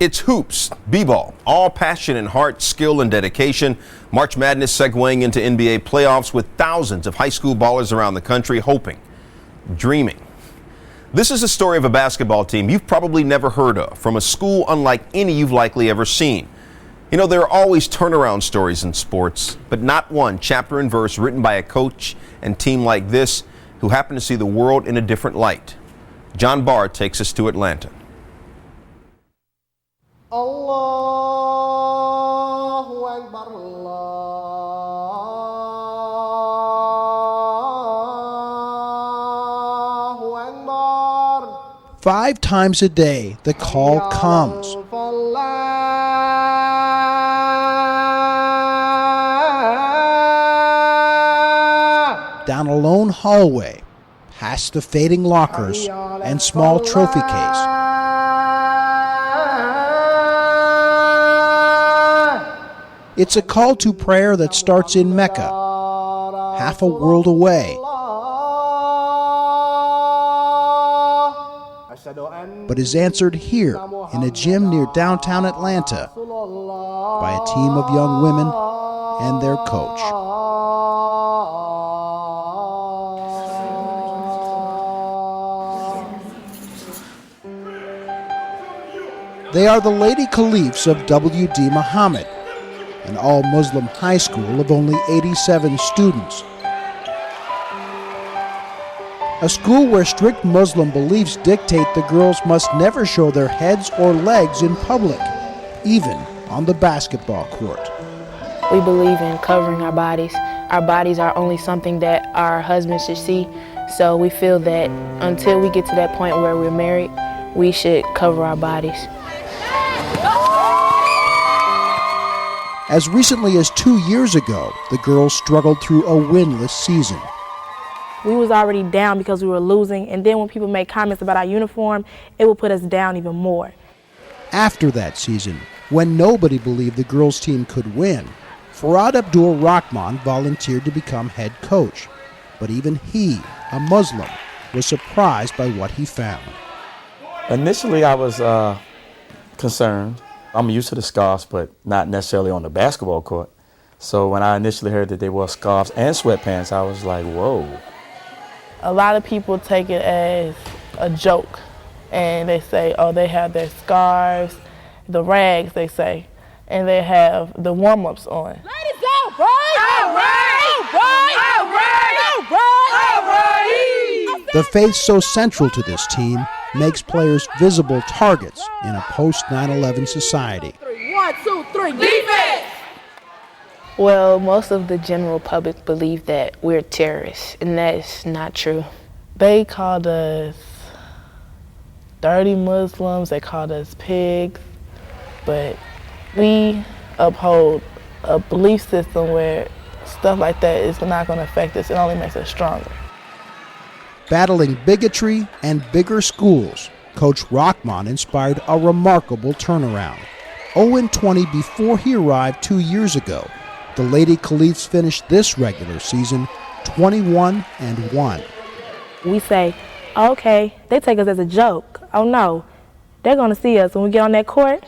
It's hoops, b-ball, all passion and heart, skill and dedication. March Madness segueing into NBA playoffs with thousands of high school ballers around the country hoping, dreaming. This is a story of a basketball team you've probably never heard of, from a school unlike any you've likely ever seen. You know, there are always turnaround stories in sports, but not one chapter and verse written by a coach and team like this who happen to see the world in a different light. John Barr takes us to Atlanta. Allahu Akbar, Allahu Akbar. 5 times a day, the call comes. Down a lone hallway, past the fading lockers and small trophy case. It's a call to prayer that starts in Mecca, half a world away, but is answered here in a gym near downtown Atlanta by a team of young women and their coach. They are the Lady Caliphs of W.D. Muhammad, an all-Muslim high school of only 87 students. A school where strict Muslim beliefs dictate the girls must never show their heads or legs in public, even on the basketball court. We believe in covering our bodies. Our bodies are only something that our husbands should see, so we feel that until we get to that point where we're married, we should cover our bodies. As recently as 2 years ago, the girls struggled through a winless season. We was already down because we were losing, and then when people made comments about our uniform, it would put us down even more. After that season, when nobody believed the girls' team could win, Farad Abdul Rahman volunteered to become head coach. But even he, a Muslim, was surprised by what he found. Initially, I was concerned. I'm used to the scarves, but not necessarily on the basketball court. So when I initially heard that they wore scarves and sweatpants, I was like, whoa. A lot of people take it as a joke, and they say, oh, they have their scarves, the rags, they say, and they have the warm-ups on. Ladies, all right! All right! All right! All right! All right! The faith so central to this team makes players visible targets in a post-9/11 society. 1, 2, 3, defense! Well, most of the general public believe that we're terrorists, and that is not true. They called us dirty Muslims, they called us pigs, but we uphold a belief system where stuff like that is not going to affect us. It only makes us stronger. Battling bigotry and bigger schools, Coach Rahman inspired a remarkable turnaround. 0-20 before he arrived 2 years ago, the Lady Caliphs finished this regular season 21-1. We say, okay, they take us as a joke. Oh no, they're going to see us when we get on that court.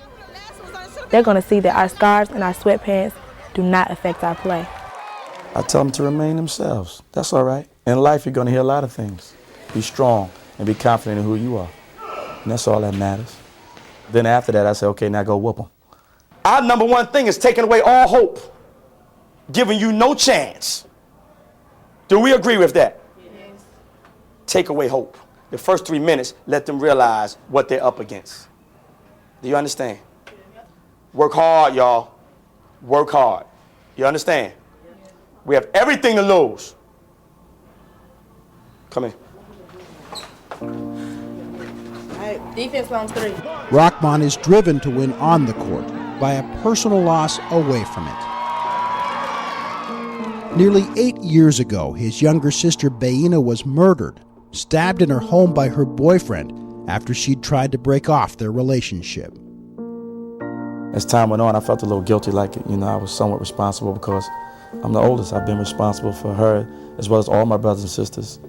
They're going to see that our scarves and our sweatpants do not affect our play. I tell them to remain themselves. That's all right. In life, you're going to hear a lot of things. Be strong and be confident in who you are. And that's all that matters. Then after that, I say, okay, now go whoop them. Our number one thing is taking away all hope, giving you no chance. Do we agree with that? Yes. Take away hope. The first 3 minutes, let them realize what they're up against. Do you understand? Work hard, y'all. Work hard. You understand? We have everything to lose. Come in. Defense on 3. Rahman is driven to win on the court by a personal loss away from it. Nearly 8 years ago, his younger sister Baina was murdered, stabbed in her home by her boyfriend after she'd tried to break off their relationship. As time went on, I felt a little guilty, like, I was somewhat responsible because I'm the oldest. I've been responsible for her as well as all my brothers and sisters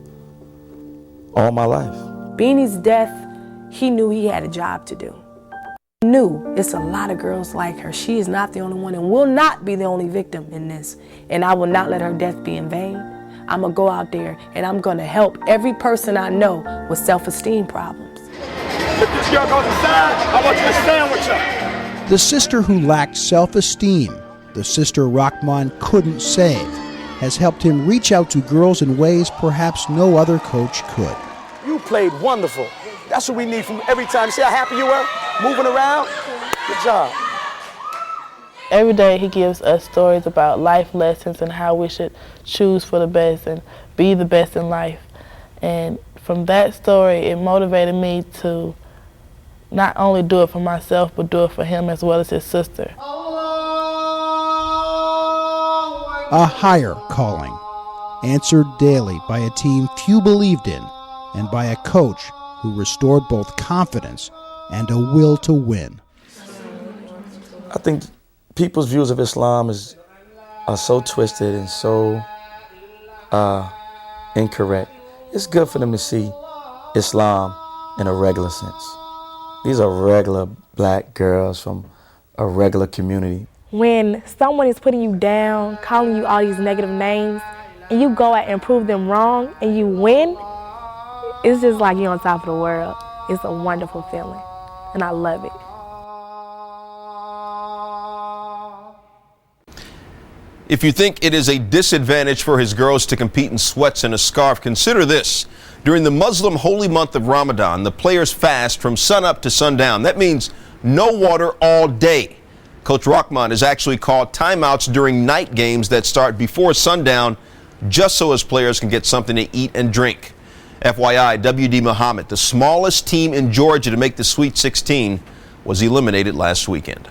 all my life. Beanie's death, he knew he had a job to do. Knew it's a lot of girls like her. She is not the only one and will not be the only victim in this. And I will not let her death be in vain. I'm going to go out there and I'm going to help every person I know with self-esteem problems. If this girl goes inside, I want you to stand with her. The sister who lacked self-esteem, the sister Rahman couldn't save, has helped him reach out to girls in ways perhaps no other coach could. You played wonderful. That's what we need from every time. See how happy you were? Moving around? Good job. Every day he gives us stories about life lessons and how we should choose for the best and be the best in life. And from that story, it motivated me to not only do it for myself, but do it for him as well as his sister. A higher calling, answered daily by a team few believed in and by a coach who restored both confidence and a will to win. I think people's views of Islam are so twisted and so incorrect. It's good for them to see Islam in a regular sense. These are regular black girls from a regular community. When someone is putting you down, calling you all these negative names, and you go out and prove them wrong and you win, it's just like you're on top of the world. It's a wonderful feeling, and I love it. If you think it is a disadvantage for his girls to compete in sweats and a scarf, consider this. During the Muslim holy month of Ramadan, the players fast from sunup to sundown. That means no water all day. Coach Rahman has actually called timeouts during night games that start before sundown, just so his players can get something to eat and drink. FYI, WD Muhammad, the smallest team in Georgia to make the Sweet 16, was eliminated last weekend.